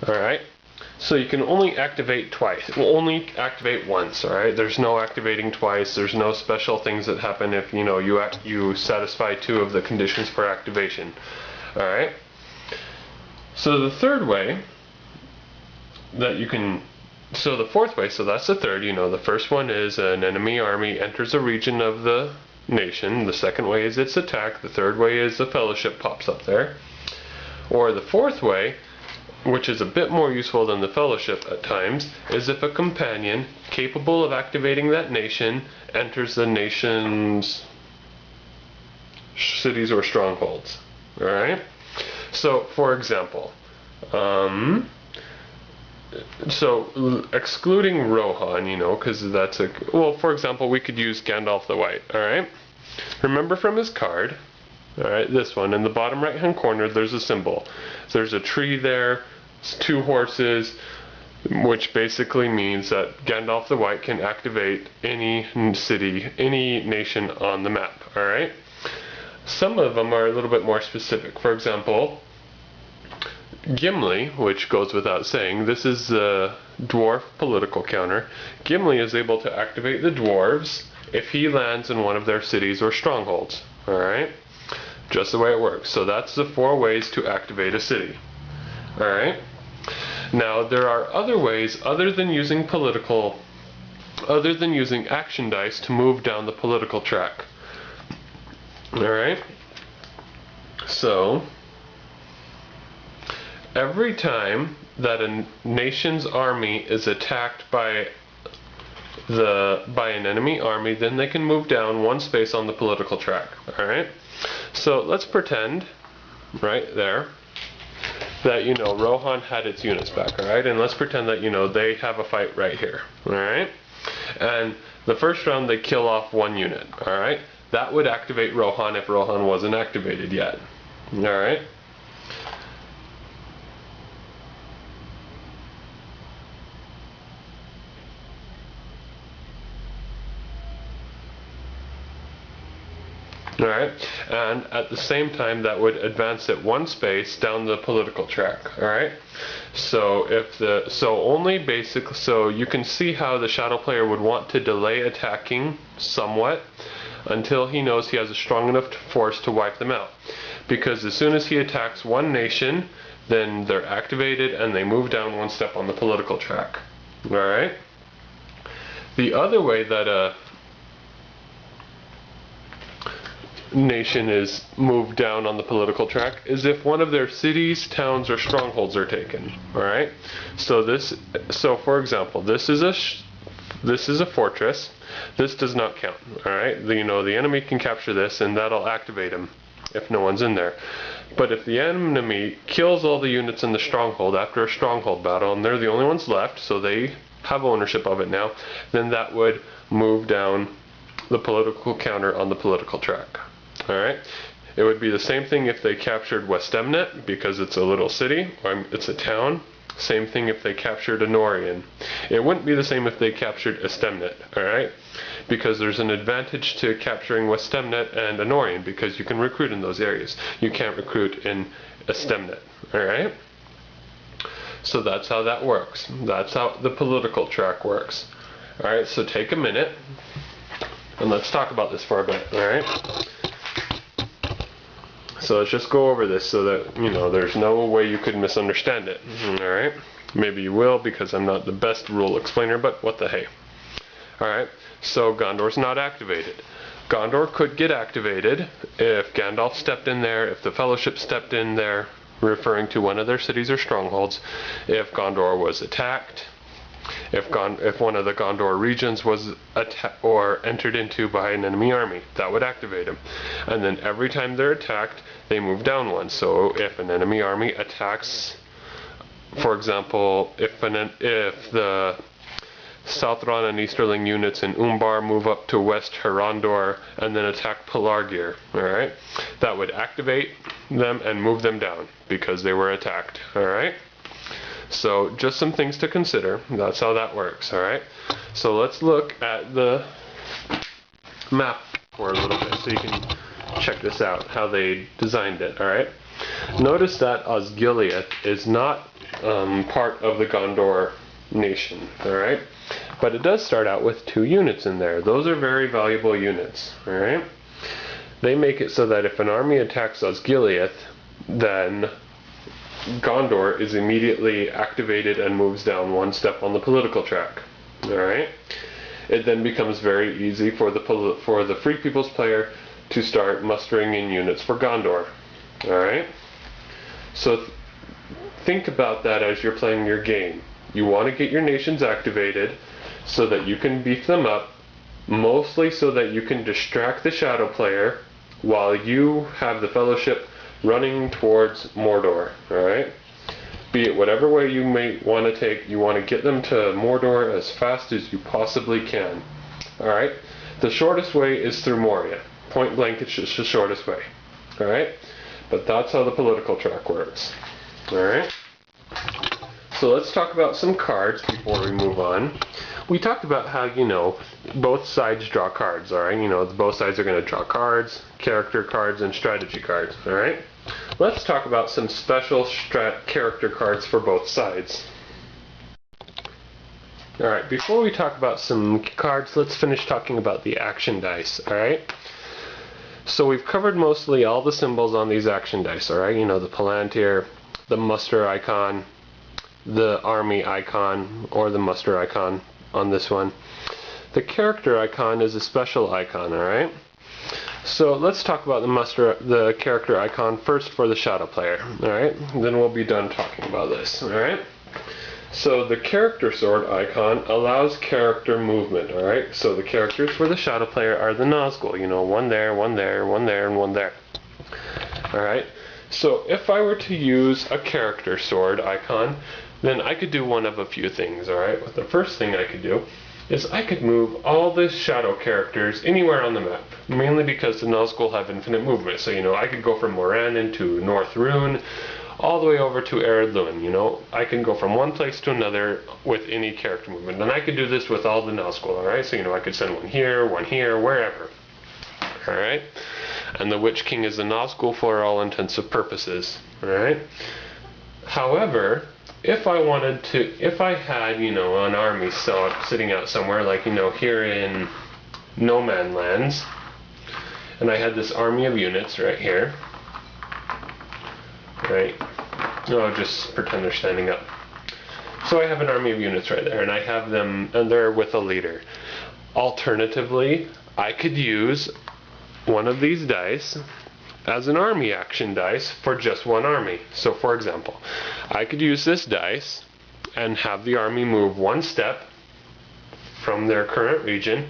Alright? So you can only activate twice. Only activate once, alright? There's no activating twice. There's no special things that happen if, you know, you satisfy 2 of the conditions for activation. Alright? So the third way that you can... So the fourth way, so that's the third, you know, the first one is an enemy army enters a region of the nation. The second way is its attack. The third way is the fellowship pops up there. Or the fourth way, which is a bit more useful than the fellowship at times, is if a companion capable of activating that nation enters the nation's cities or strongholds. Alright? So, for example, so excluding Rohan, you know, because that's a... Well, for example, we could use Gandalf the White, alright? Remember from his card, alright, this one, in the bottom right hand corner there's a symbol. There's a tree there, 2 horses, which basically means that Gandalf the White can activate any city, any nation on the map, alright? Some of them are a little bit more specific. For example, Gimli, which goes without saying, this is the dwarf political counter. Gimli is able to activate the dwarves if he lands in one of their cities or strongholds. Alright? Just the way it works. So that's the 4 ways to activate a city. Alright? Now there are other ways other than using action dice to move down the political track. Alright? So every time that a nation's army is attacked by an enemy army, then they can move down 1 space on the political track. Alright? So let's pretend, right there, that, you know, Rohan had its units back, alright? And let's pretend that, you know, they have a fight right here, alright? And the first round they kill off 1 unit, alright? That would activate Rohan if Rohan wasn't activated yet, alright? Alright, and at the same time that would advance it 1 space down the political track. Alright, so so you can see how the shadow player would want to delay attacking somewhat until he knows he has a strong enough force to wipe them out. Because as soon as he attacks 1 nation, then they're activated and they move down 1 step on the political track. Alright, the other way that a nation is moved down on the political track is if one of their cities, towns, or strongholds are taken. Alright? So for example, this is a fortress. This does not count. Alright? You know, the enemy can capture this and that'll activate him if no one's in there. But if the enemy kills all the units in the stronghold after a stronghold battle and they're the only ones left, so they have ownership of it now, then that would move down the political counter on the political track. Alright, it would be the same thing if they captured Westemnet, because it's a little city, or it's a town. Same thing if they captured Anorian. It wouldn't be the same if they captured Estemnet, alright? Because there's an advantage to capturing Westemnet and Anorian, because you can recruit in those areas. You can't recruit in Estemnet, alright? So that's how that works. That's how the political track works. Alright, so take a minute, and let's talk about this for a bit, alright? So let's just go over this so that, you know, there's no way you could misunderstand it. Alright? Maybe you will, because I'm not the best rule explainer, but what the hey. Alright, so Gondor's not activated. Gondor could get activated if Gandalf stepped in there, if the Fellowship stepped in there, referring to one of their cities or strongholds, if Gondor was attacked, if one of the Gondor regions was entered into by an enemy army, that would activate him. And then every time they're attacked, they move down 1. So if an enemy army attacks, for example, if the Southron and Easterling units in Umbar move up to West Herondor and then attack Pelargir, alright, that would activate them and move them down because they were attacked, alright? So just some things to consider. That's how that works, alright? So let's look at the map for a little bit so you can check this out, how they designed it, alright? Notice that Osgiliath is not part of the Gondor nation, alright? But it does start out with 2 units in there. Those are very valuable units, alright? They make it so that if an army attacks Osgiliath, then Gondor is immediately activated and moves down 1 step on the political track. Alright? It then becomes very easy for the Free People's player to start mustering in units for Gondor. Alright? So think about that as you're playing your game. You want to get your nations activated so that you can beef them up, mostly so that you can distract the shadow player while you have the Fellowship running towards Mordor, alright? Be it whatever way you may want to take, you want to get them to Mordor as fast as you possibly can, alright? The shortest way is through Moria. Point blank, it's just the shortest way, alright? But that's how the political track works, alright? So let's talk about some cards before we move on. We talked about how, both sides draw cards, alright? Both sides are going to draw cards, character cards, and strategy cards, alright? Let's talk about some special character cards for both sides. Alright, before we talk about some cards, let's finish talking about the action dice, alright? So we've covered mostly all the symbols on these action dice, alright? The Palantir, the muster icon, the army icon, or the muster icon on this one. The character icon is a special icon, alright? So let's talk about the character icon first for the shadow player, alright? Then we'll be done talking about this, alright? So the character sword icon allows character movement, alright? So the characters for the shadow player are the Nazgul, one there, one there, one there, and one there. Alright? So if I were to use a character sword icon, then I could do one of a few things, alright? Well, the first thing I could do is I could move all the shadow characters anywhere on the map, mainly because the Nazgul have infinite movement. So, I could go from Morannon to North Rune, all the way over to Ered Luin, I can go from one place to another with any character movement. And I could do this with all the Nazgul, alright? So, I could send one here, wherever. Alright? And the Witch King is the Nazgul for all intents and purposes, alright? However, if I had, an army sitting out somewhere, like, here in No Man Lands, and I had this army of units right here, right? I'll just pretend they're standing up. So I have an army of units right there, and I have them, and they're with a leader. Alternatively, I could use one of these dice as an army action dice for just one army. So for example, I could use this dice and have the army move 1 step from their current region.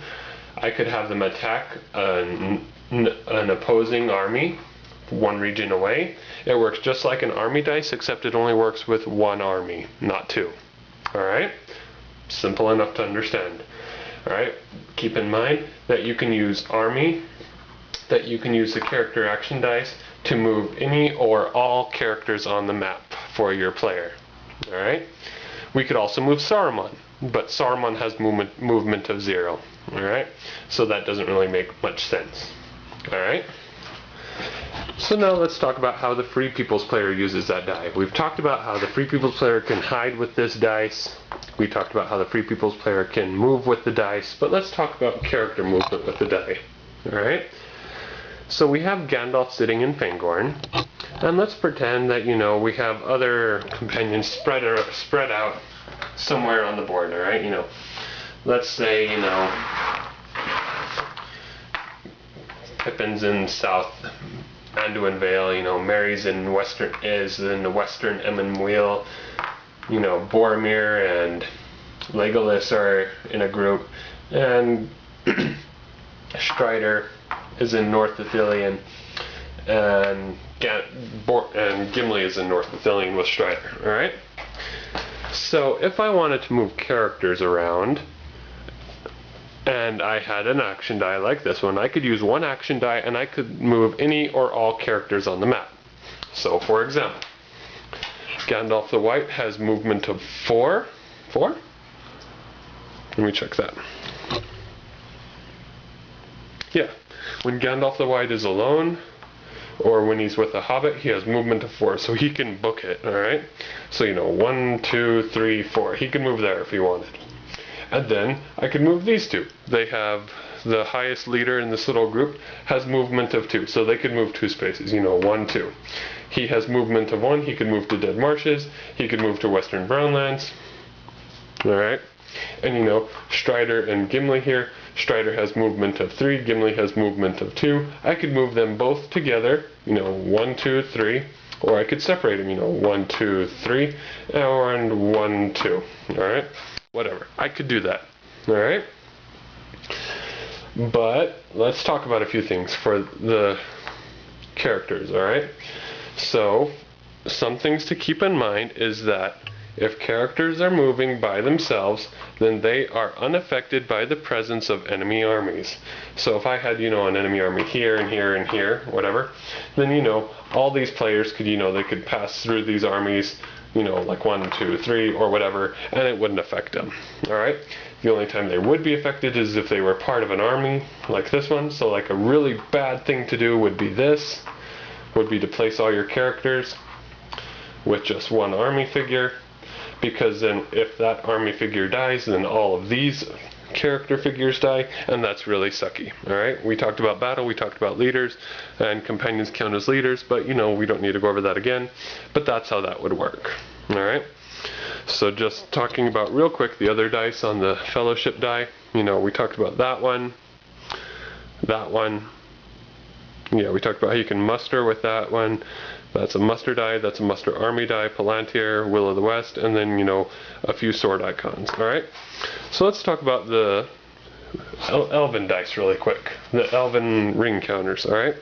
I could have them attack an opposing army 1 region away. It works just like an army dice, except it only works with 1 army, not 2. Alright? Simple enough to understand. Alright? Keep in mind that you can use the character action dice to move any or all characters on the map for your player. Alright? We could also move Saruman, but Saruman has movement of 0. Alright? So that doesn't really make much sense. Alright? So now let's talk about how the Free People's player uses that die. We've talked about how the Free People's player can hide with this dice. We talked about how the Free People's player can move with the dice, but let's talk about character movement with the die. Alright? So we have Gandalf sitting in Fangorn, and let's pretend that, we have other companions spread out somewhere on the board, alright? Let's say, Pippin's in South Anduin Vale, Merry's in the western Emyn Muil, Boromir and Legolas are in a group, and Strider is in North Ithilien, and Gimli is in North Ithilien with Strider, alright? So if I wanted to move characters around, and I had an action die like this one, I could use 1 action die and I could move any or all characters on the map. So for example, Gandalf the White has movement of 4. 4? Let me check that. Yeah. When Gandalf the White is alone, Or when he's with a hobbit, he has movement of 4, so he can book it, alright? So, you know, 1, 2, 3, 4. He can move there if he wanted. And then I could move these two. They have the highest leader in this little group has movement of 2, so they could move 2 spaces, you know, 1, 2. He has movement of 1, he could move to Dead Marshes, he could move to Western Brownlands, alright? And you know, Strider and Gimli here, Strider has movement of 3, Gimli has movement of 2. I could move them both together, you know, 1, 2, 3, or I could separate them, you know, 1, 2, 3, and 1, 2, alright? Whatever, I could do that, alright? But let's talk about a few things for the characters, alright? So, some things to keep in mind is that if characters are moving by themselves, then they are unaffected by the presence of enemy armies. So if I had, you know, an enemy army here and here and here, whatever, then, you know, all these players could, you know, they could pass through these armies, you know, like 1, 2, 3, or whatever, and it wouldn't affect them, alright? The only time they would be affected is if they were part of an army, like this one. So like a really bad thing to do would be this, would be to place all your characters with just one army figure, because then if that army figure dies, then all of these character figures die, and that's really sucky, alright? We talked about battle, we talked about leaders, and companions count as leaders, but you know, we don't need to go over that again, but that's how that would work, alright? So just talking about real quick the other dice on the fellowship die, you know, we talked about that one, yeah, we talked about how you can muster with that one. That's a muster die, that's a muster army die, Palantir, Will of the West, and then, you know, a few sword icons, alright? So let's talk about the elven dice really quick, the elven ring counters, alright?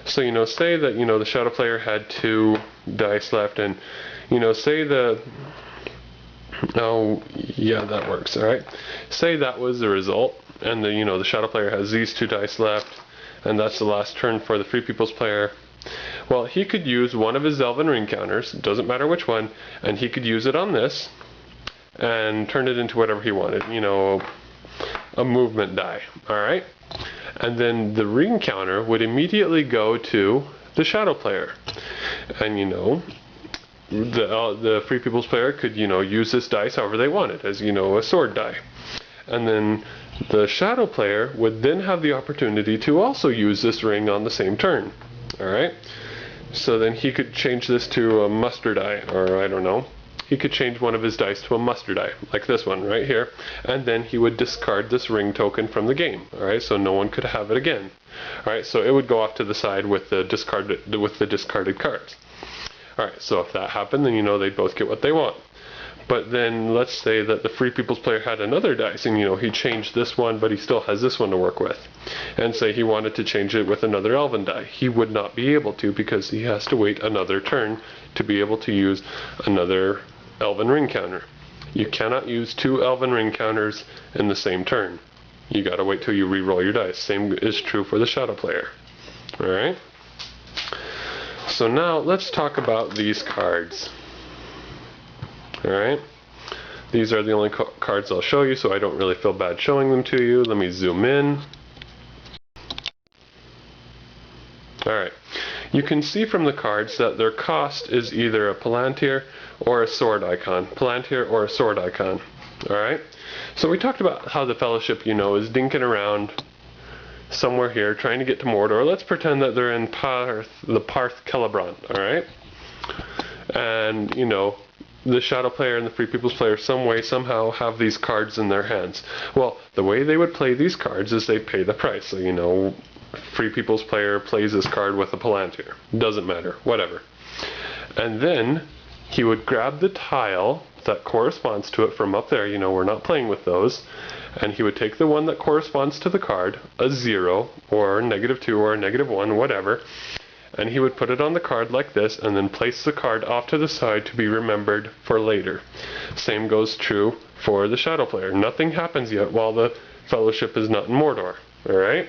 So, you know, say that, you know, the shadow player had 2 dice left, and, you know, say the, oh, yeah, that works, alright? Say that was the result, and the, you know, the shadow player has these 2 dice left, and that's the last turn for the Free People's player. Well, he could use one of his elven ring counters, doesn't matter which one, and he could use it on this and turn it into whatever he wanted, you know, a movement die, alright? And then the ring counter would immediately go to the shadow player. And you know, the Free People's player could, you know, use this dice however they wanted, as, you know, a sword die. And then the shadow player would then have the opportunity to also use this ring on the same turn. Alright? So then he could change this to a muster die, or I don't know. He could change one of his dice to a muster die, like this one right here, and then he would discard this ring token from the game. Alright, so no one could have it again. Alright, so it would go off to the side with the discarded cards. Alright, so if that happened, then you know they'd both get what they want. But then let's say that the Free People's player had another dice, and you know, he changed this one, but he still has this one to work with. And say he wanted to change it with another elven die. He would not be able to, because he has to wait another turn to be able to use another elven ring counter. You cannot use 2 elven ring counters in the same turn. You gotta wait till you re-roll your dice. Same is true for the shadow player. Alright? So now let's talk about these cards. Alright, these are the only cards I'll show you, so I don't really feel bad showing them to you. Let me zoom in. Alright, you can see from the cards that their cost is either a Palantir or a sword icon. Palantir or a sword icon. Alright, so we talked about how the Fellowship, you know, is dinking around somewhere here trying to get to Mordor. Let's pretend that they're in the Parth Celebrant, alright? And, you know, the shadow player and the Free People's player somehow have these cards in their hands. Well, the way they would play these cards is they pay the price. So, you know, Free People's player plays this card with a Palantir. Doesn't matter, whatever. And then he would grab the tile that corresponds to it from up there. You know, we're not playing with those. And he would take the one that corresponds to the card, a 0 or -2 or -1, whatever. And he would put it on the card like this, and then place the card off to the side to be remembered for later. Same goes true for the shadow player. Nothing happens yet while the Fellowship is not in Mordor. Alright?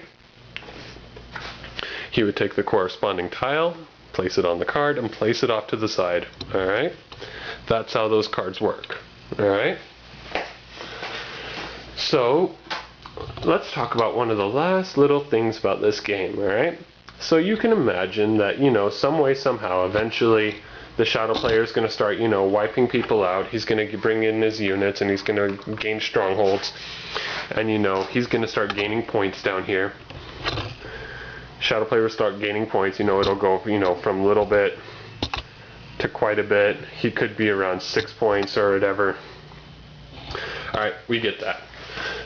He would take the corresponding tile, place it on the card, and place it off to the side. Alright? That's how those cards work. Alright? So, let's talk about one of the last little things about this game. Alright? So you can imagine that, you know, some way, somehow, eventually the shadow player is going to start, you know, wiping people out. He's going to bring in his units and he's going to gain strongholds. And, you know, he's going to start gaining points down here. Shadow player will start gaining points. You know, it'll go, you know, from a little bit to quite a bit. He could be around 6 points or whatever. Alright, we get that.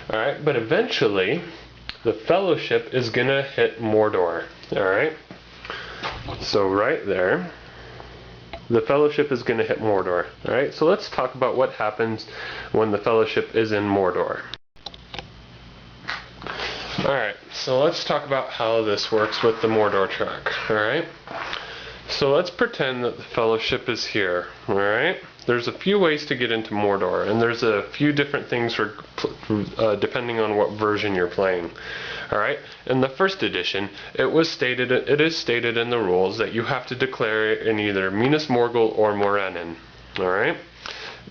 Alright, but eventually the Fellowship is going to hit Mordor. Alright? So right there, the Fellowship is going to hit Mordor. Alright, so let's talk about what happens when the Fellowship is in Mordor. Alright, so let's talk about how this works with the Mordor track. Alright? So let's pretend that the Fellowship is here. Alright? There's a few ways to get into Mordor, and there's a few different things for depending on what version you're playing. Alright? In the first edition, it is stated in the rules that you have to declare in either Minas Morgul or Morannon. Alright?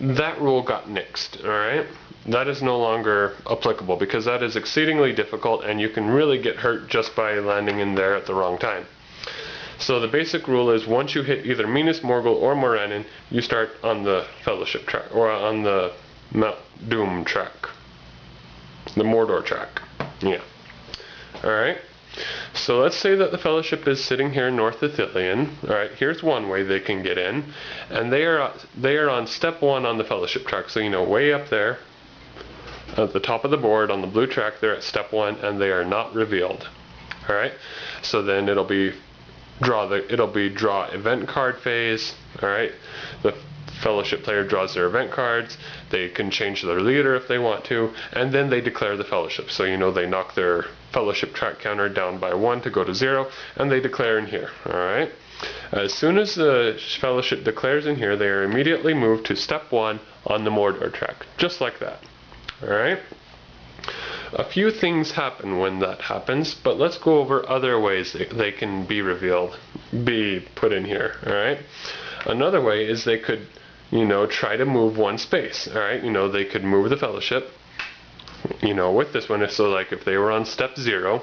That rule got nixed. Alright? That is no longer applicable because that is exceedingly difficult and you can really get hurt just by landing in there at the wrong time. So the basic rule is once you hit either Minas Morgul or Morannon, you start on the Fellowship track, or on the Mount Doom track. The Mordor track. Yeah. Alright. So let's say that the Fellowship is sitting here in North Ithilien. Alright, here's one way they can get in. And they are on step 1 on the Fellowship track. So, you know, way up there at the top of the board on the blue track, they're at step 1 and they are not revealed. Alright. So then it'll be draw event card phase. Alright, the Fellowship player draws their event cards, they can change their leader if they want to, and then they declare the Fellowship. So, you know, they knock their Fellowship track counter down by 1 to go to 0, and they declare in here. Alright, as soon as the Fellowship declares in here, they are immediately moved to step 1 on the Mordor track, just like that. Alright. A few things happen when that happens, but let's go over other ways they can be revealed, be put in here, alright? Another way is they could, you know, try to move one space, alright? You know, they could move the Fellowship, you know, with this one. So like if they were on step 0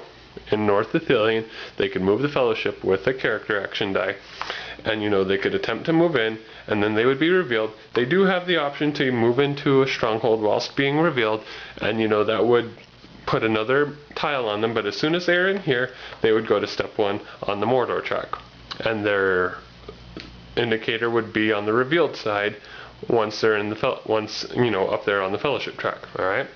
in North Ithilien, they could move the Fellowship with a character action die, and, you know, they could attempt to move in, and then they would be revealed. They do have the option to move into a stronghold whilst being revealed, and, you know, that would put another tile on them, but as soon as they're in here, they would go to step 1 on the Mordor track. And their indicator would be on the revealed side once they're in the you know, up there on the Fellowship track. Alright?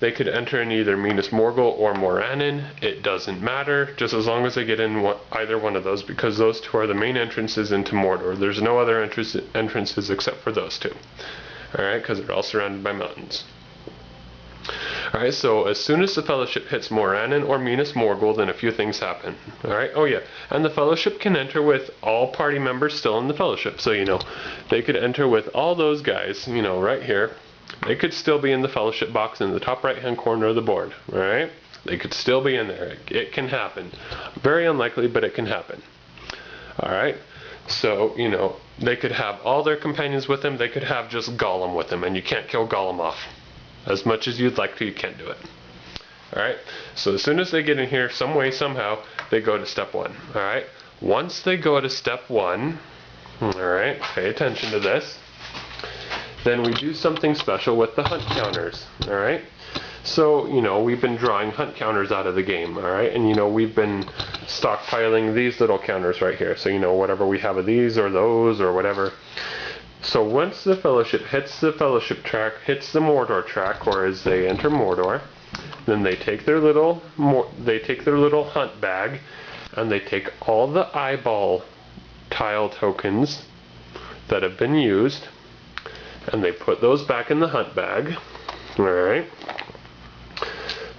They could enter in either Minas Morgul or Morannon. It doesn't matter, just as long as they get in either one of those, because those two are the main entrances into Mordor. There's no other entrances except for those two. Alright, because they're all surrounded by mountains. Alright, so as soon as the Fellowship hits Morannon or Minas Morgul, then a few things happen. Alright, oh yeah, and the Fellowship can enter with all party members still in the Fellowship. So, you know, they could enter with all those guys, you know, right here. They could still be in the Fellowship box in the top right hand corner of the board. Alright, they could still be in there. It can happen. Very unlikely, but it can happen. Alright, so, you know, they could have all their companions with them. They could have just Gollum with them, and you can't kill Gollum off. As much as you'd like to, you can't do it. Alright, so as soon as they get in here, some way, somehow, they go to step 1. Alright, once they go to step 1, alright, pay attention to this, then we do something special with the hunt counters. Alright, so, you know, we've been drawing hunt counters out of the game. Alright, and, you know, we've been stockpiling these little counters right here. So, you know, whatever we have of these or those or whatever. So once the Fellowship hits the Fellowship track, hits the Mordor track, or as they enter Mordor, then they take their little hunt bag, and they take all the eyeball tile tokens that have been used, and they put those back in the hunt bag. Alright.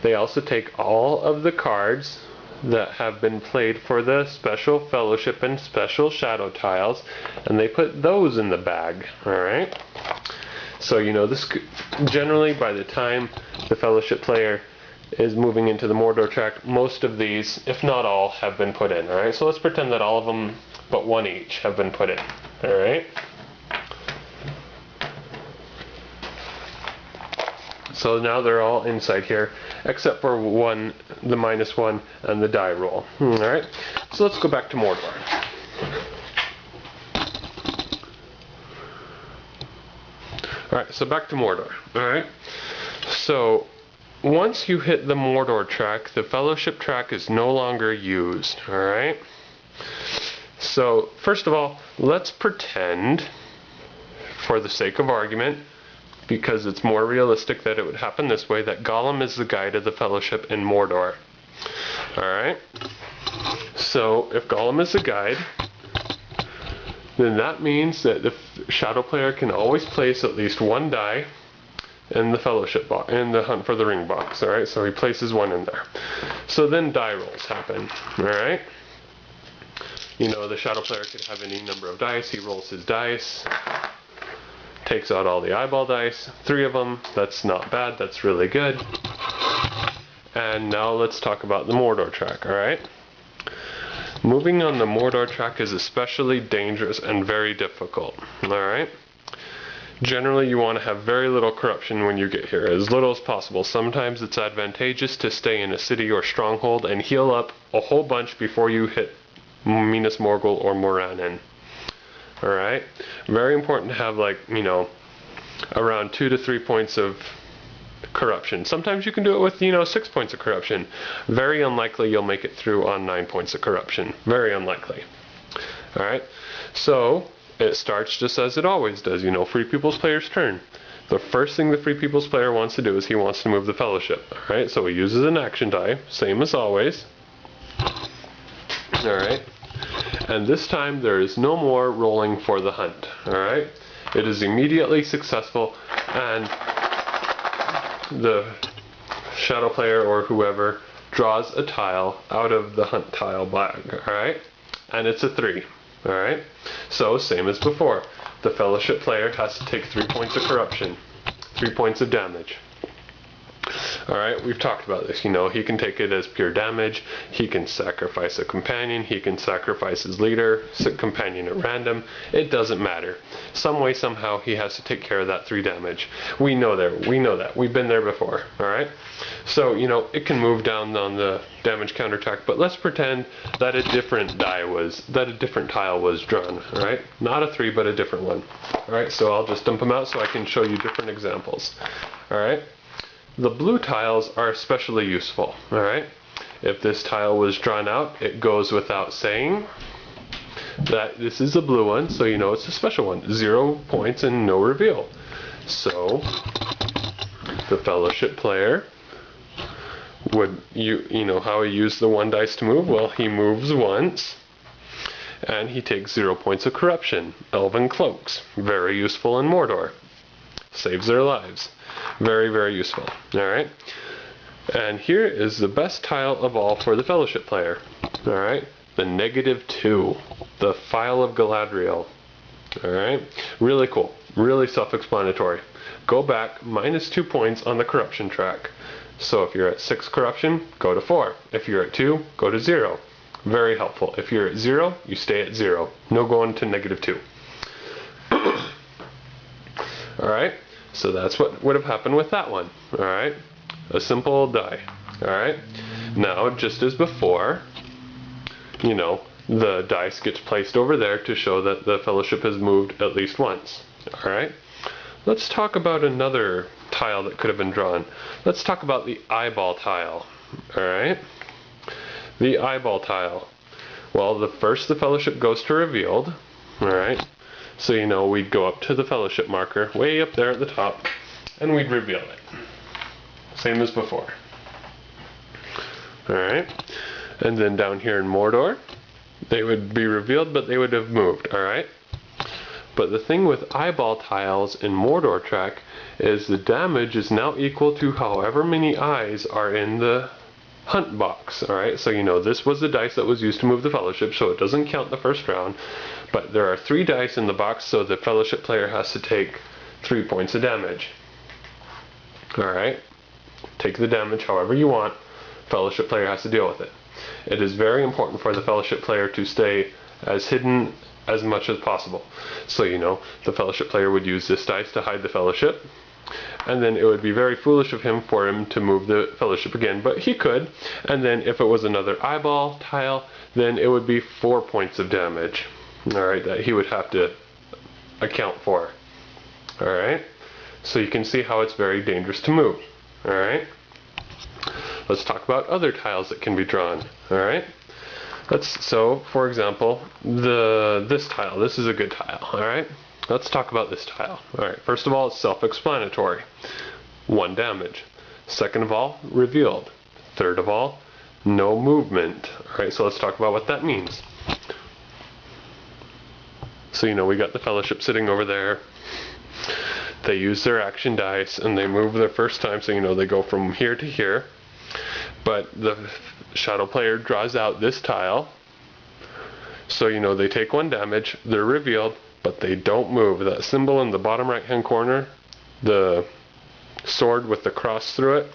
They also take all of the cards that have been played for the special Fellowship and special shadow tiles, and they put those in the bag. Alright, so, you know, this generally by the time the Fellowship player is moving into the Mordor track, most of these, if not all, have been put in. Alright, so let's pretend that all of them but one each have been put in. Alright, so now they're all inside here, except for one, the -1 and the die roll. Alright, So let's go back to Mordor. Alright, so back to Mordor. Alright? So, once you hit the Mordor track, the Fellowship track is no longer used. Alright? So, first of all, let's pretend, for the sake of argument, because it's more realistic that it would happen this way, that Gollum is the guide of the Fellowship in Mordor. Alright? So, if Gollum is the guide, then that means that the Shadow player can always place at least one die in the Fellowship box, in the Hunt for the Ring box. Alright, so he places one in there. So then die rolls happen. Alright? You know, the Shadow player could have any number of dice. He rolls his dice, takes out all the eyeball dice, 3 of them. That's not bad, that's really good. And now let's talk about the Mordor track, alright? Moving on the Mordor track is especially dangerous and very difficult, alright? Generally, you want to have very little corruption when you get here, as little as possible. Sometimes it's advantageous to stay in a city or stronghold and heal up a whole bunch before you hit Minas Morgul or Morannon. Alright? Very important to have, like, you know, around 2 to 3 points of corruption. Sometimes you can do it with, 6 points of corruption. Very unlikely you'll make it through on 9 points of corruption. Very unlikely. Alright? So, it starts just as it always does, Free People's player's turn. The first thing the Free People's player wants to do is he wants to move the Fellowship. Alright? So he uses an action die, same as always. Alright? And this time there is no more rolling for the hunt. Alright? It is immediately successful, and the Shadow player or whoever draws a tile out of the hunt tile bag. Alright? And it's a 3. Alright? So, same as before. The Fellowship player has to take 3 points of corruption. 3 points of damage. Alright, we've talked about this, he can take it as pure damage, he can sacrifice a companion, he can sacrifice his leader, companion at random, it doesn't matter. Some way, somehow, he has to take care of that 3 damage. We know that, we've been there before, alright? So, it can move down on the damage counter track, but let's pretend that a different tile was drawn, alright? Not a 3, but a different one. Alright, so I'll just dump them out so I can show you different examples. Alright? The blue tiles are especially useful, alright? If this tile was drawn out, it goes without saying that this is a blue one, so it's a special one. 0 points and no reveal. So, the Fellowship player would, how he used the 1 dice to move? Well, he moves once, and he takes 0 points of corruption. Elven cloaks, very useful in Mordor. Saves their lives. Very, very useful. Alright? And here is the best tile of all for the Fellowship player. Alright? The -2. The Phial of Galadriel. Alright? Really cool. Really self-explanatory. Go back, -2 points on the corruption track. So if you're at 6 corruption, go to 4. If you're at 2, go to 0. Very helpful. If you're at 0, you stay at 0. No going to -2. Alright? So that's what would have happened with that one. Alright? A simple die. Alright? Now, just as before, the dice gets placed over there to show that the Fellowship has moved at least once. Alright? Let's talk about another tile that could have been drawn. Let's talk about the eyeball tile. Alright? The eyeball tile. Well, the Fellowship goes to revealed. Alright? So, we'd go up to the Fellowship marker, way up there at the top, and we'd reveal it. Same as before. Alright? And then down here in Mordor, they would be revealed, but they would have moved, alright? But the thing with eyeball tiles in Mordor track is the damage is now equal to however many eyes are in the hunt box, alright? So, this was the dice that was used to move the Fellowship, so it doesn't count the first round. But there are 3 dice in the box, so the Fellowship player has to take 3 points of damage. Alright? Take the damage however you want. Fellowship player has to deal with it. It is very important for the Fellowship player to stay as hidden as much as possible. So, the Fellowship player would use this dice to hide the Fellowship. and then it would be very foolish of him for him to move the fellowship again, but he could. And then if it was another eyeball tile, then it would be 4 points of damage, all right, that he would have to account for. All right, so you can see how it's very dangerous to move. All right, let's talk about other tiles that can be drawn. All right, so for example, this tile, this is a good tile. All right, let's talk about this tile. All right, first of all, it's self-explanatory. 1 damage. Second of all, revealed. Third of all, no movement. All right, so let's talk about what that means. So we got the fellowship sitting over there. They use their action dice and they move their first time, so they go from here to here. But the shadow player draws out this tile. So they take 1 damage, they're revealed, but they don't move. That symbol in the bottom right hand corner, the sword with the cross through it,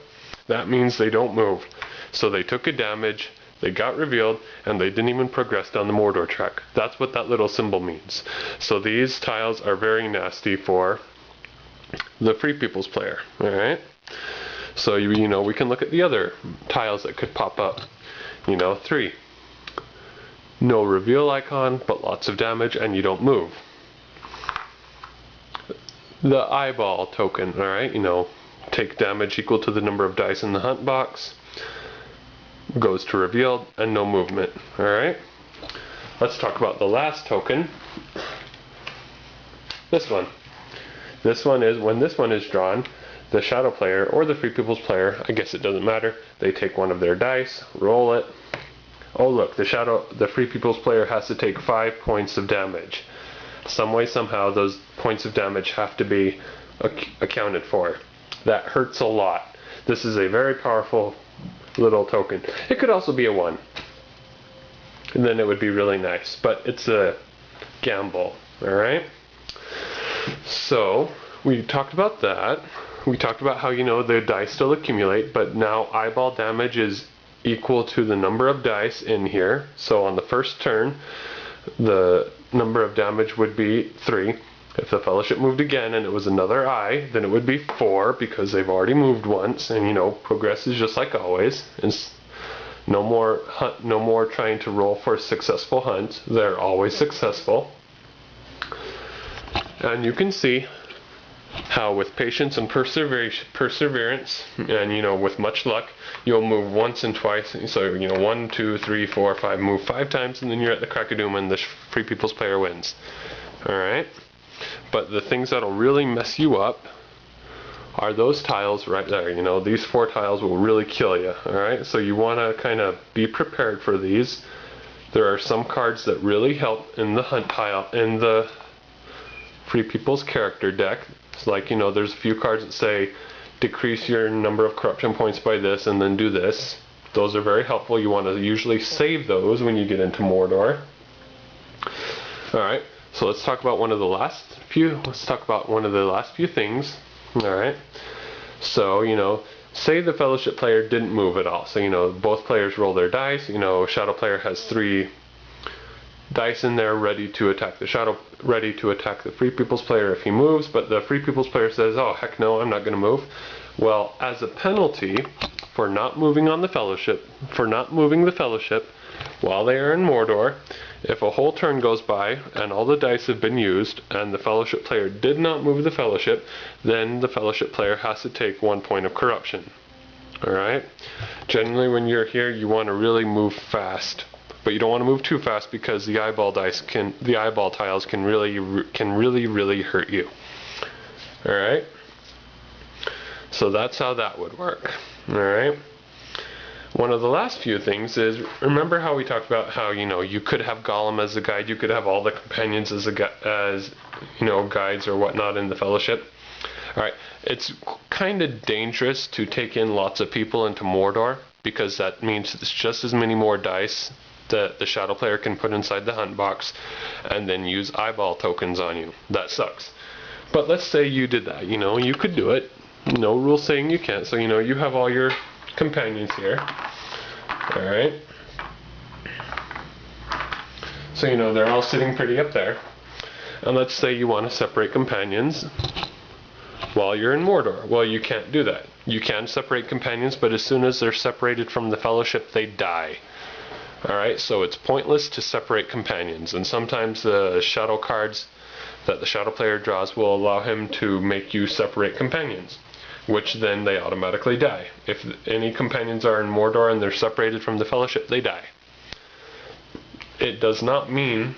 that means they don't move. So they took a damage, they got revealed, and they didn't even progress down the Mordor track. That's what that little symbol means. So these tiles are very nasty for the Free People's player. Alright? So we can look at the other tiles that could pop up. 3. No reveal icon, but lots of damage, and you don't move. The eyeball token, alright, take damage equal to the number of dice in the hunt box, goes to revealed, and no movement. Alright, let's talk about the last token. This one. This one is, when this one is drawn, the shadow player or the Free People's player, I guess it doesn't matter, they take 1 of their dice, roll it. Oh look, the Free People's player has to take 5 points of damage. Some way, somehow, those points of damage have to be accounted for. That hurts a lot. This is a very powerful little token. It could also be a 1. And then it would be really nice. But it's a gamble. Alright? So, we talked about that. We talked about how, the dice still accumulate, but now eyeball damage is equal to the number of dice in here. So on the first turn, the number of damage would be 3. If the fellowship moved again and it was another eye, then it would be 4 because they've already moved once, and progress is just like always. It's no more trying to roll for a successful hunt. They're always successful. And you can see how with patience and perseverance and with much luck, you'll move once and twice. So 1, 2, 3, 4, 5, move 5 times, and then you're at the crack of doom and the Free People's player wins. Alright, but the things that'll really mess you up are those tiles right there. These 4 tiles will really kill you. Alright, so you want to kind of be prepared for these. There are some cards that really help in the hunt tile, in the Free People's character deck. It's like, there's a few cards that say decrease your number of corruption points by this and then do this. Those are very helpful. You want to usually save those when you get into Mordor. Alright, so let's talk about one of the last few things. Alright, so say the fellowship player didn't move at all. So both players roll their dice. Shadow player has 3 dice in there ready to attack the Free People's player if he moves, but the Free People's player says, oh heck no, I'm not going to move. Well, as a penalty for not moving the fellowship while they are in Mordor, if a whole turn goes by and all the dice have been used and the fellowship player did not move the fellowship, then the fellowship player has to take 1 point of corruption. Alright? Generally when you're here, you want to really move fast. But you don't want to move too fast because the eyeball tiles can really hurt you. Alright? So that's how that would work. Alright? One of the last few things is, remember how we talked about how, you could have Gollum as a guide, you could have all the companions as guides or whatnot in the fellowship. Alright, it's kind of dangerous to take in lots of people into Mordor, because that means it's just as many more dice that the shadow player can put inside the hunt box and then use eyeball tokens on you. That sucks. But let's say you did that, you could do it. No rule saying you can't. So you have all your companions here. Alright. So they're all sitting pretty up there. And let's say you want to separate companions. while you're in Mordor. Well, you can't do that. You can separate companions, but as soon as they're separated from the Fellowship, they die. Alright, so it's pointless to separate companions, and sometimes the shadow cards that the shadow player draws will allow him to make you separate companions, which then they automatically die. If any companions are in Mordor and they're separated from the Fellowship, they die. It does not mean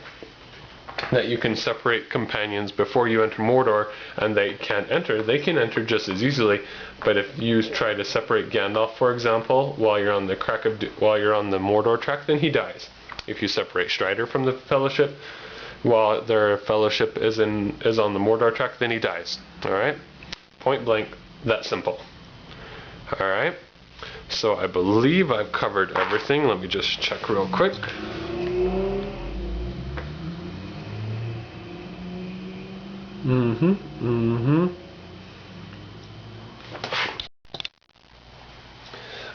that you can separate companions before you enter Mordor and they can't enter. They can enter just as easily, but if you try to separate Gandalf, for example, while you're on the Mordor track, then he dies. If you separate Strider from the Fellowship while their Fellowship is on the Mordor track, then he dies. All right, point blank, that simple. All right, so I believe I've covered everything. Let me just check real quick.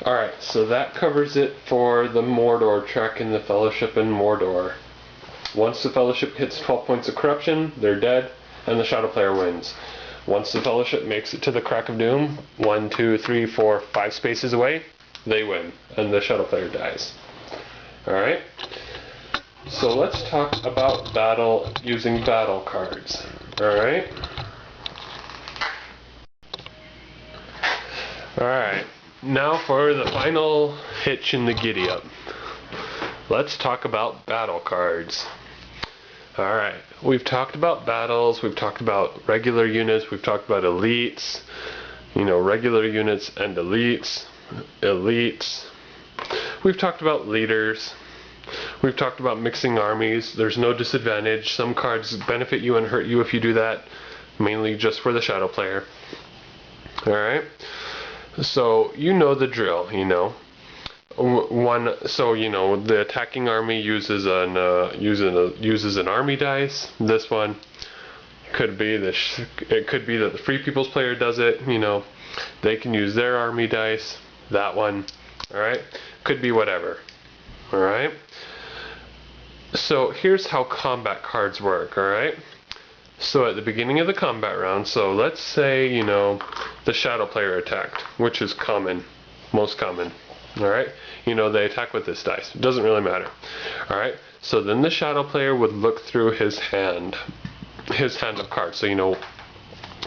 Alright, so that covers it for the Mordor track and the Fellowship in Mordor. Once the Fellowship hits 12 points of corruption, they're dead, and the Shadow player wins. Once the Fellowship makes it to the Crack of Doom, 1, 2, 3, 4, 5 spaces away, they win, and the Shadow player dies. Alright? So let's talk about using battle cards. Alright? Alright, now for the final hitch in the giddy up. Let's talk about battle cards. Alright, we've talked about battles, we've talked about regular units, we've talked about elites, regular units and elites. We've talked about leaders. We've talked about mixing armies. There's no disadvantage. Some cards benefit you and hurt you if you do that, mainly just for the shadow player. Alright? So, you know the drill, the attacking army uses an army dice. This one could be it could be that the Free People's player does it, they can use their army dice. That one, alright? Could be whatever. Alright? So here's how combat cards work, alright? So at the beginning of the combat round, so let's say, the shadow player attacked, which is most common, alright? They attack with this dice. It doesn't really matter, alright? So then the shadow player would look through his hand of cards. So,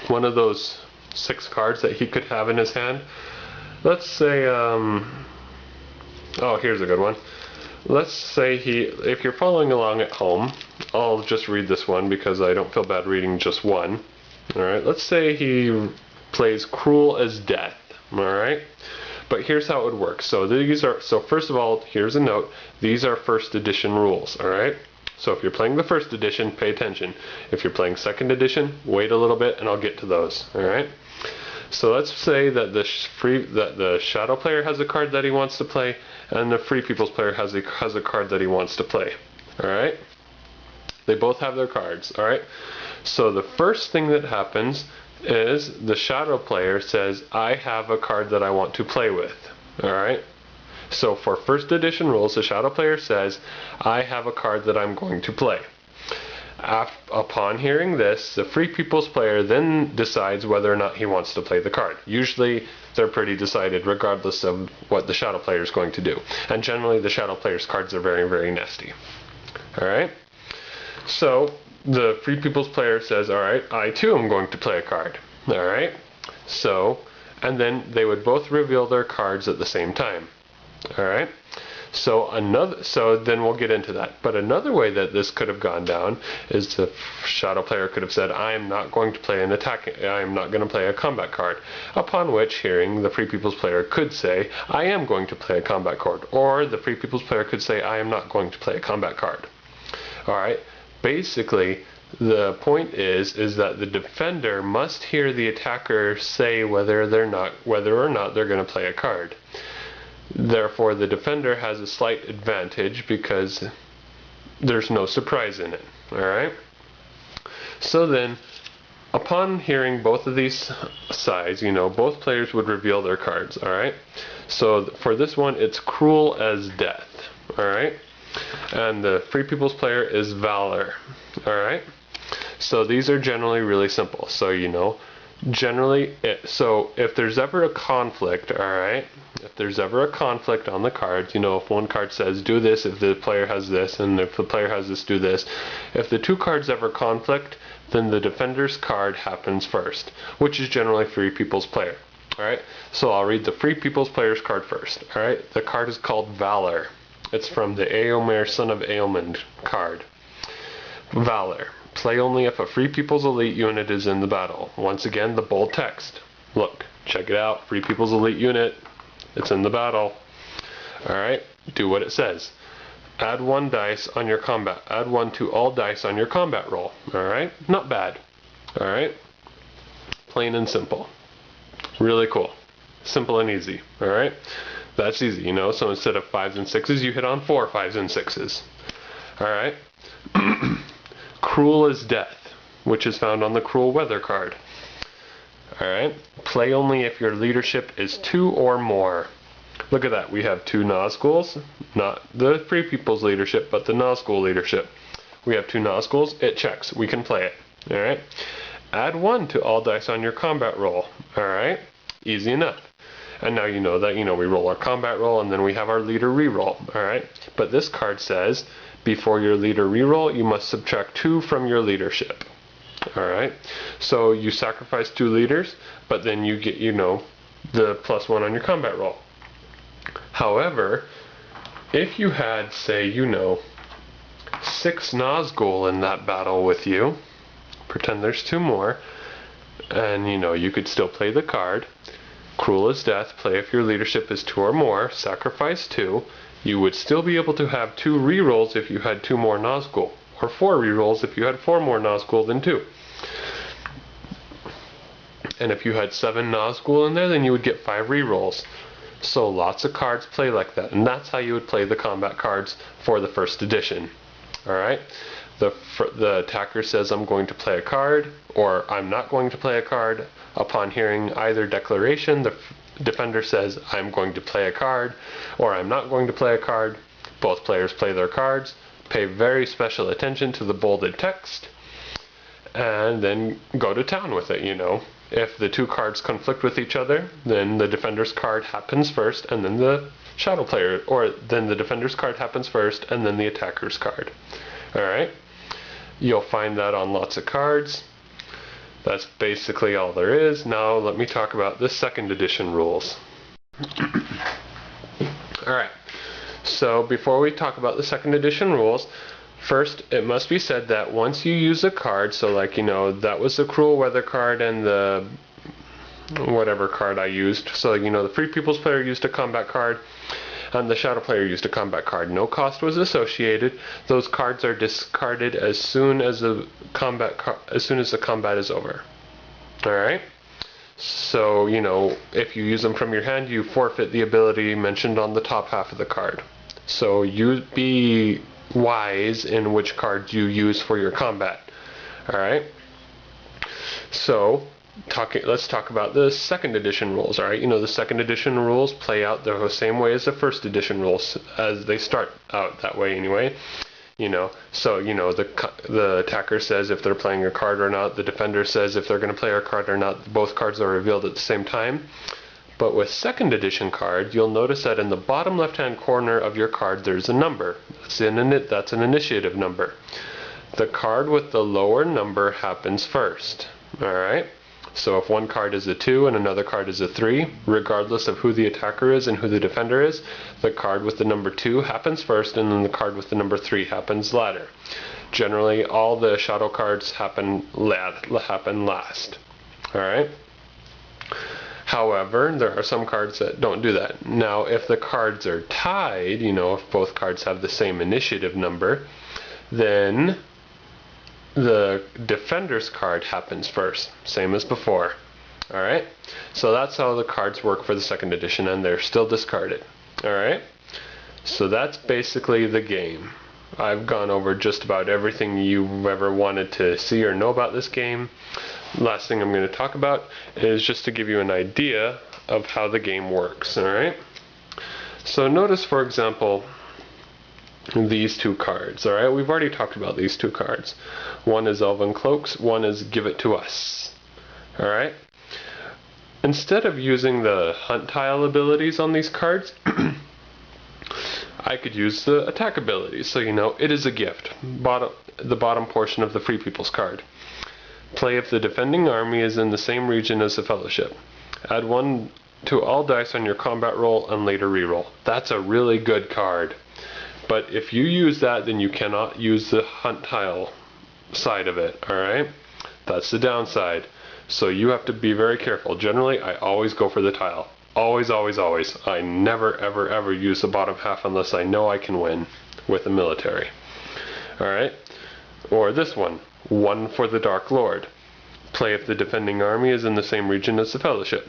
one of those 6 cards that he could have in his hand, let's say, here's a good one. Let's say if you're following along at home, I'll just read this one because I don't feel bad reading just one. Alright, let's say he plays Cruel as Death. Alright? But here's how it would work. So first of all, here's a note. These are first edition rules. Alright? So if you're playing the first edition, pay attention. If you're playing second edition, wait a little bit and I'll get to those. Alright? So let's say that the shadow player has a card that he wants to play, and the Free People's player has a card that he wants to play. Alright? They both have their cards. Alright? So the first thing that happens is the shadow player says, I have a card that I want to play with. Alright? So for first edition rules, the shadow player says, I have a card that I'm going to play. Upon hearing this, the Free People's player then decides whether or not he wants to play the card. Usually they're pretty decided regardless of what the shadow player is going to do. And generally the shadow player's cards are very, very nasty. Alright? So the Free People's player says, alright, I too am going to play a card. Alright? So, and then they would both reveal their cards at the same time. Alright? So then we'll get into that. But another way that this could have gone down is the shadow player could have said, I am not going to play I am not going to play a combat card. Upon which, hearing, the Free People's player could say, I am going to play a combat card. Or the Free People's player could say, I am not going to play a combat card. Alright? Basically, the point is that the defender must hear the attacker say whether or not they're going to play a card. Therefore, the defender has a slight advantage because there's no surprise in it. Alright? So then, upon hearing both of these sides, both players would reveal their cards. Alright? So for this one, it's Cruel as Death. Alright? And the Free People's player is Valor. Alright? So these are generally really simple. So, Generally, so if there's ever a conflict, alright, if there's ever a conflict on the cards, you know, if one card says do this, if the player has this, and if the player has this, do this. If the two cards ever conflict, then the defender's card happens first, which is generally Free People's Player. Alright, so I'll read the Free People's Player's card first. Alright, the card is called Valor. It's from the Eomer, Son of Aemond card. Valor. Play only if a Free People's Elite unit is in the battle. Once again, the bold text. Look, check it out. Free People's Elite unit. It's in the battle. Alright, do what it says. Add 1 dice on your combat. Add 1 to all dice on your combat roll. Alright, not bad. Alright, plain and simple. Really cool. Simple and easy. Alright, that's easy, you know. So instead of 5s and 6s, you hit on 4 5s and 6s. Alright. Cruel as Death, which is found on the Cruel Weather card. Alright, play only if your leadership is 2 or more. Look at that, we have 2 Nazguls, not the Free People's leadership, but the Nazgul leadership. We have 2 Nazguls, it checks, we can play it. Alright, add 1 to all dice on your combat roll. Alright, easy enough. And now you know that, you know, we roll our combat roll and then we have our leader reroll. Alright, but this card says, before your leader reroll, you must subtract 2 from your leadership. Alright, so you sacrifice 2 leaders, but then you get, you know, the +1 on your combat roll. However, if you had, say, you know, 6 Nazgul in that battle with you, pretend there's 2 more, and, you know, you could still play the card. Cruel as Death, play if your leadership is 2 or more, sacrifice 2. You would still be able to have 2 rerolls if you had 2 more Nazgul, or 4 rerolls if you had 4 more Nazgul than 2. And if you had 7 Nazgul in there, then you would get 5 rerolls. So lots of cards play like that, and that's how you would play the combat cards for the first edition. Alright? The attacker says, I'm going to play a card, or I'm not going to play a card. Upon hearing either declaration, the defender says, I'm going to play a card, or I'm not going to play a card. Both players play their cards, pay very special attention to the bolded text, and then go to town with it, you know. If the 2 cards conflict with each other, then the defender's card happens first, and then the shadow player, or then the defender's card happens first, and then the attacker's card. Alright? You'll find that on lots of cards. That's basically all there is. Now let me talk about the 2nd edition rules. Alright, so before we talk about the 2nd edition rules, first it must be said that once you use a card, so like, you know, that was the Cruel Weather card and the whatever card I used. So, you know, the Free People's Player used a combat card, and the Shadow Player used a combat card. No cost was associated. Those cards are discarded as soon as the combat is over. Alright? So, you know, if you use them from your hand, you forfeit the ability mentioned on the top half of the card. So you be wise in which cards you use for your combat. Alright? So, let's talk about the 2nd edition rules. Alright, you know, the 2nd edition rules play out the same way as the 1st edition rules, as they start out that way anyway. You know, so, you know, the attacker says if they're playing a card or not, the defender says if they're going to play a card or not. Both cards are revealed at the same time. But with 2nd edition cards, you'll notice that in the bottom left-hand corner of your card there's a number. That's an initiative number. The card with the lower number happens first. Alright? So if one card is a 2 and another card is a 3, regardless of who the attacker is and who the defender is, the card with the number 2 happens first, and then the card with the number 3 happens later. Generally, all the shadow cards happen last. Alright? However, there are some cards that don't do that. Now, if the cards are tied, you know, if both cards have the same initiative number, then the defender's card happens first, same as before. Alright? So that's how the cards work for the 2nd edition, and they're still discarded. Alright? So that's basically the game. I've gone over just about everything you've ever wanted to see or know about this game. Last thing I'm going to talk about is just to give you an idea of how the game works. Alright? So notice, for example, these 2 cards. Alright, we've already talked about these 2 cards. One is Elven Cloaks, one is Give It To Us. Alright, instead of using the hunt tile abilities on these cards, I could use the attack abilities. So, you know, it is a gift. The bottom portion of the Free People's card. Play if the defending army is in the same region as the Fellowship. Add 1 to all dice on your combat roll and later reroll. That's a really good card. But if you use that, then you cannot use the hunt tile side of it, alright? That's the downside. So you have to be very careful. Generally, I always go for the tile. Always, always, always. I never, ever, ever use the bottom half unless I know I can win with the military. Alright? Or this one. 1 for the Dark Lord. Play if the defending army is in the same region as the Fellowship.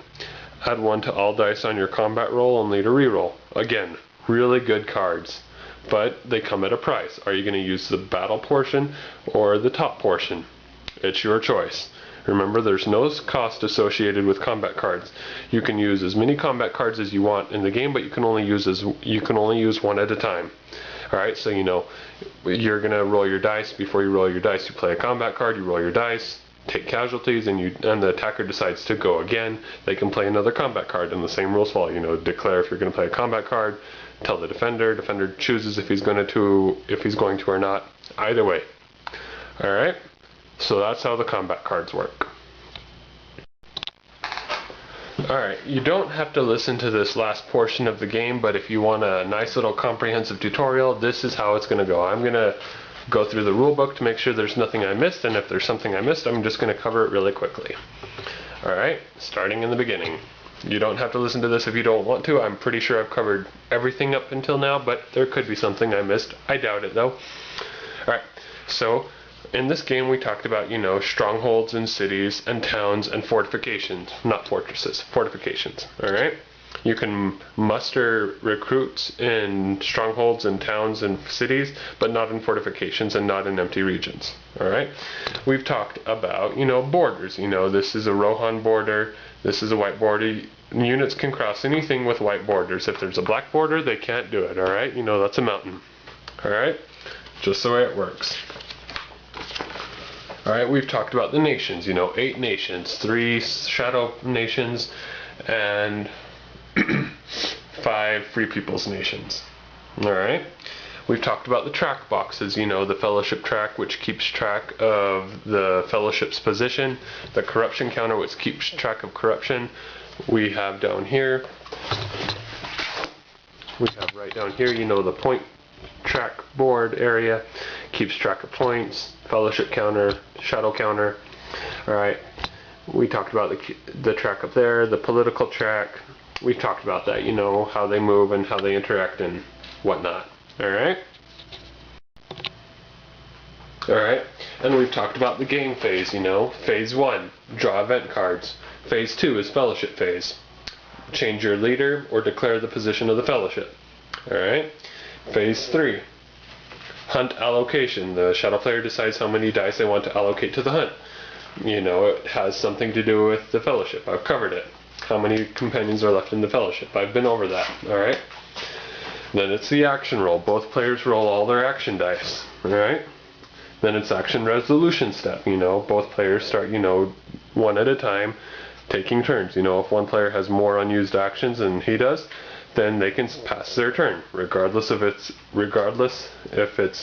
Add 1 to all dice on your combat roll and later reroll. Again, really good cards. But they come at a price. Are you going to use the battle portion or the top portion? It's your choice. Remember, there's no cost associated with combat cards. You can use as many combat cards as you want in the game, but you can only use one at a time. Alright, so you know, you're going to roll your dice. Before you roll your dice, you play a combat card, you roll your dice, take casualties, and the attacker decides to go again. They can play another combat card, and the same rules follow. You know, declare if you're going to play a combat card, tell the defender chooses if he's going to or not. Either way. Alright? So that's how the combat cards work. Alright, you don't have to listen to this last portion of the game, but if you want a nice little comprehensive tutorial, this is how it's going to go. I'm going to go through the rule book to make sure there's nothing I missed, and if there's something I missed, I'm just going to cover it really quickly. Alright, starting in the beginning. You don't have to listen to this if you don't want to. I'm pretty sure I've covered everything up until now, but there could be something I missed. I doubt it, though. Alright, so in this game we talked about, you know, strongholds and cities and towns and fortifications. Not fortresses, fortifications. Alright? You can muster recruits in strongholds and towns and cities, but not in fortifications and not in empty regions. Alright? We've talked about, you know, borders. You know, this is a Rohan border, this is a white border. Units can cross anything with white borders. If there's a black border, they can't do it. Alright? You know, that's a mountain. Alright? Just the way it works. Alright, we've talked about the nations. You know, 8 nations, 3 shadow nations, and 5 Free People's nations. Alright? We've talked about the track boxes, you know, the Fellowship track, which keeps track of the Fellowship's position, the corruption counter, which keeps track of corruption. We have down here, right down here, you know, the point track board area, keeps track of points, Fellowship counter, shadow counter. Alright, we talked about the track up there, the political track. We've talked about that, you know, how they move and how they interact and whatnot. Alright? Alright, and we've talked about the game phase, you know. Phase 1, draw event cards. Phase 2 is Fellowship phase. Change your leader or declare the position of the Fellowship. Alright? Phase 3, hunt allocation. The shadow player decides how many dice they want to allocate to the hunt. You know, it has something to do with the Fellowship. I've covered it. How many companions are left in the Fellowship? I've been over that. Alright? Then it's the action roll. Both players roll all their action dice. Alright? Then it's action resolution step. You know, both players start, you know, one at a time, taking turns. You know, if one player has more unused actions than he does, then they can pass their turn, regardless if it's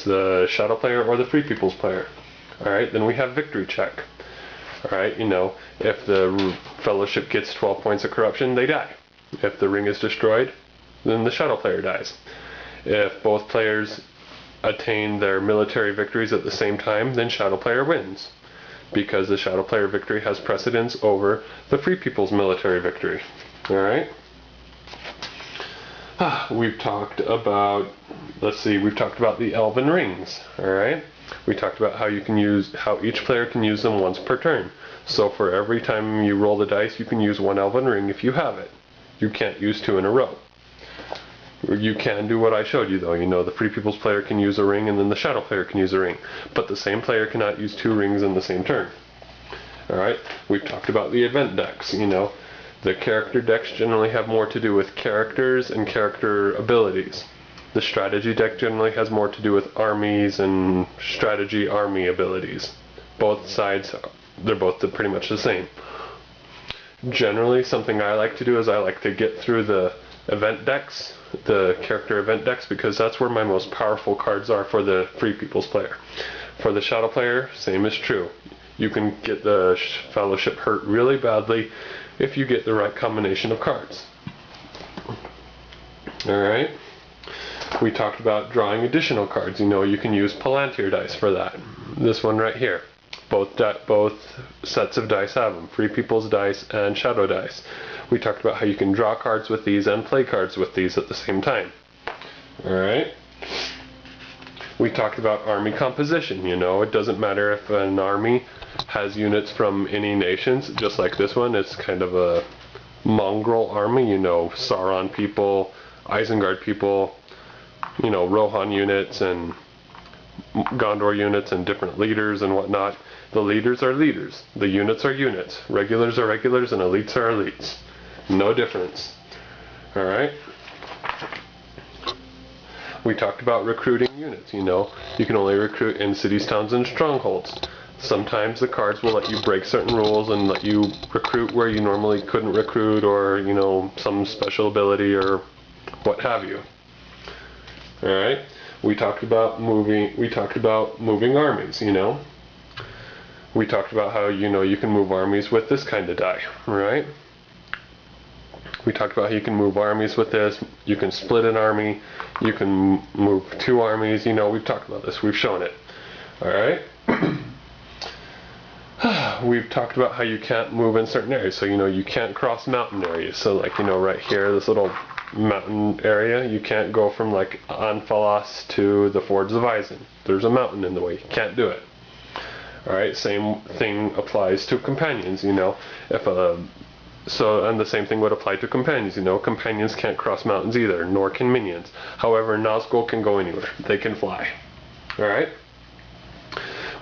the shadow player or the Free People's player. Alright, then we have victory check. Alright, you know, if the Fellowship gets 12 points of corruption, they die. If the ring is destroyed, then the shadow player dies. If both players attain their military victories at the same time, then shadow player wins, because the shadow player victory has precedence over the Free People's military victory. Alright? We've talked about, we've talked about the Elven Rings. Alright? We talked about how each player can use them once per turn. So for every time you roll the dice, you can use 1 Elven Ring if you have it. You can't use 2 in a row. You can do what I showed you though. You know, the Free People's player can use a ring and then the shadow player can use a ring. But the same player cannot use 2 rings in the same turn. Alright? We've talked about the event decks. You know, the character decks generally have more to do with characters and character abilities. The strategy deck generally has more to do with armies and strategy army abilities. Both sides, they're both pretty much the same. Generally, something I like to do is I like to get through the event decks, the character event decks, because that's where my most powerful cards are for the Free People's player. For the Shadow player, same is true. You can get the Fellowship hurt really badly if you get the right combination of cards. Alright. We talked about drawing additional cards. You know, you can use Palantir dice for that. This one right here. Both sets of dice have them. Free People's dice and Shadow dice. We talked about how you can draw cards with these and play cards with these at the same time. Alright. We talked about army composition. You know, it doesn't matter if an army has units from any nations, just like this one. It's kind of a mongrel army, you know, Sauron people, Isengard people, you know, Rohan units and Gondor units and different leaders and whatnot. The leaders are leaders. The units are units. Regulars are regulars and elites are elites. No difference. Alright? We talked about recruiting units. You know, you can only recruit in cities, towns, and strongholds. Sometimes the cards will let you break certain rules and let you recruit where you normally couldn't recruit, or, you know, some special ability or what have you. Alright? We talked about moving armies, you know. We talked about how, you know, you can move armies with this kind of die, right? We talked about how you can move armies with this. You can split an army. You can move two armies. You know, we've talked about this. We've shown it. Alright? We've talked about how you can't move in certain areas. So, you know, you can't cross mountain areas. So, like, you know, right here, this little mountain area, you can't go from, like, Anfalas to the Fords of Isen. There's a mountain in the way. You can't do it. Alright, same thing applies to companions, you know. And the same thing would apply to companions, you know. Companions can't cross mountains either, nor can minions. However, Nazgul can go anywhere. They can fly. Alright?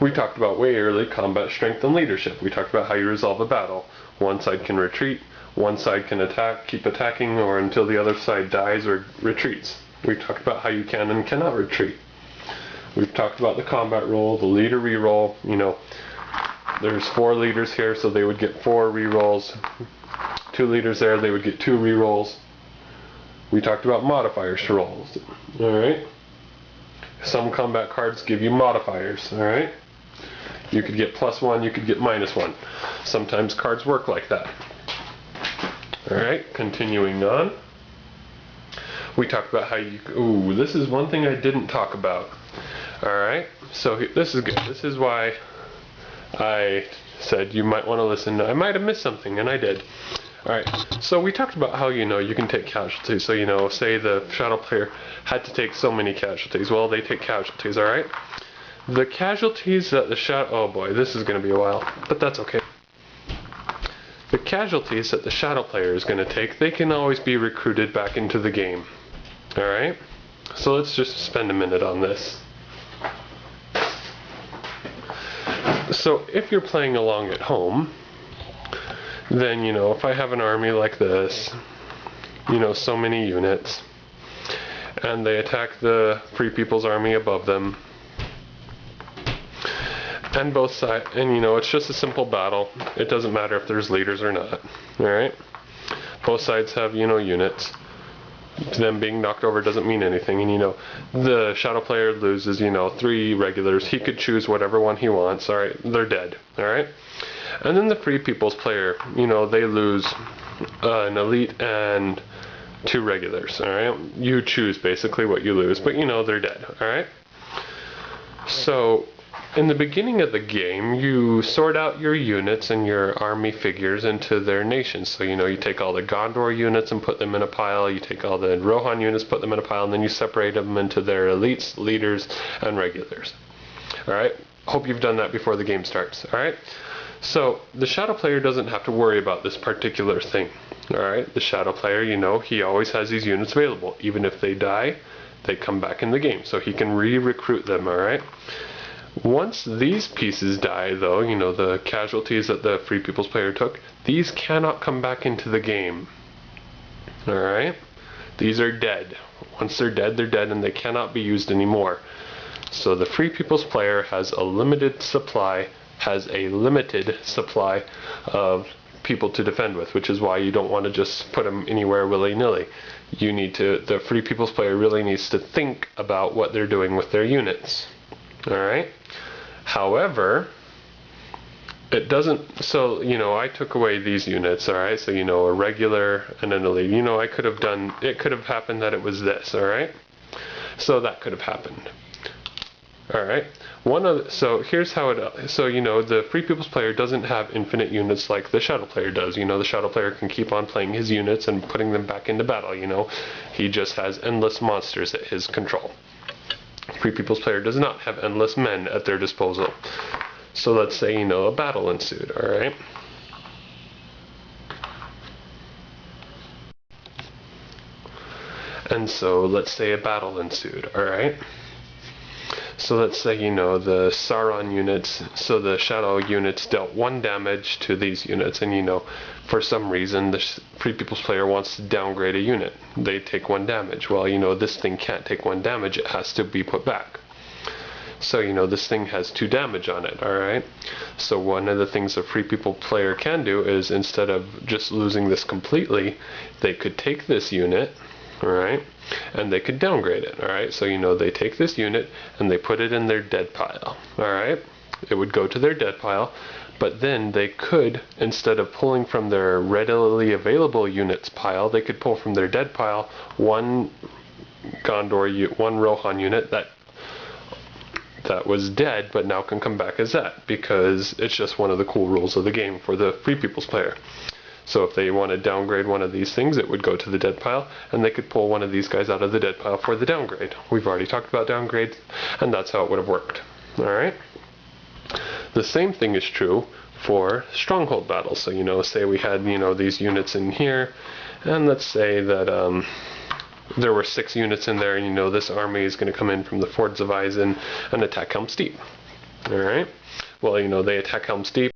We talked about way early combat strength and leadership. We talked about how you resolve a battle. One side can retreat, one side can attack, keep attacking, or until the other side dies or retreats. We've talked about how you can and cannot retreat. We've talked about the combat roll, the leader reroll. You know, there's 4 leaders here, so they would get 4 rerolls. 2 leaders there, they would get 2 rerolls. We talked about modifiers to rolls. Alright? Some combat cards give you modifiers. Alright? You could get +1, you could get -1. Sometimes cards work like that. Alright, continuing on. We talked about how you... Ooh, this is one thing I didn't talk about. Alright, so this is good. This is why I said you might want to listen. I might have missed something, and I did. Alright, so we talked about how, you know, you can take casualties. So, you know, say the Shadow player had to take so many casualties. Well, they take casualties, alright? The casualties that the Shadow... Oh boy, this is going to be a while, but that's okay. The casualties that the Shadow player is going to take, they can always be recruited back into the game. Alright? So let's just spend a minute on this. So if you're playing along at home, then, you know, if I have an army like this, you know, so many units, and they attack the Free People's Army above them, and both sides, and, you know, it's just a simple battle. It doesn't matter if there's leaders or not. Alright? Both sides have, you know, units. Them being knocked over doesn't mean anything, and, you know, the Shadow player loses, you know, 3 regulars. He could choose whatever one he wants. Alright? They're dead. Alright? And then the Free People's player, you know, they lose an elite and 2 regulars. Alright? You choose basically what you lose, but, you know, they're dead. Alright? So in the beginning of the game, you sort out your units and your army figures into their nations. So, you know, you take all the Gondor units and put them in a pile, you take all the Rohan units, put them in a pile, and then you separate them into their elites, leaders, and regulars. Alright? Hope you've done that before the game starts. Alright? So, the Shadow player doesn't have to worry about this particular thing. Alright? The Shadow player, you know, he always has these units available. Even if they die, they come back in the game. So he can re-recruit them, alright? Once these pieces die, though, you know, the casualties that the Free People's player took, these cannot come back into the game. Alright? These are dead. Once they're dead, and they cannot be used anymore. So the Free People's player has a limited supply of people to defend with, which is why you don't want to just put them anywhere willy-nilly. The Free People's player really needs to think about what they're doing with their units. Alright? However, it doesn't, so, I took away these units, alright? So, a regular and an elite. I could have done, it could have happened that it was this, alright? So that could have happened. Alright? So here's how the Free People's player doesn't have infinite units like the Shadow player does. The Shadow player can keep on playing his units and putting them back into battle, He just has endless monsters at his control. Free People's player does not have endless men at their disposal. So let's say, a battle ensued, alright? And so let's say a battle ensued, alright? So let's say, the Sauron units, so the Shadow units dealt 1 damage to these units, and for some reason the Free People's player wants to downgrade a unit. They take 1 damage. Well, this thing can't take 1 damage, it has to be put back. So, this thing has 2 damage on it, alright? So one of the things a Free People player can do is, instead of just losing this completely, they could take this unit, alright, and they could downgrade it, alright? So, they take this unit and they put it in their dead pile, alright? It would go to their dead pile, but then they could, instead of pulling from their readily available units pile, they could pull from their dead pile one Rohan unit that was dead but now can come back as that, because it's just one of the cool rules of the game for the Free People's player. So if they want to downgrade one of these things, it would go to the dead pile, and they could pull one of these guys out of the dead pile for the downgrade. We've already talked about downgrades, and that's how it would have worked. Alright? The same thing is true for stronghold battles. So, say we had, these units in here, and let's say that there were 6 units in there, and this army is going to come in from the Fords of Isen and attack Helm's Deep. Alright? Well, they attack Helm's Deep.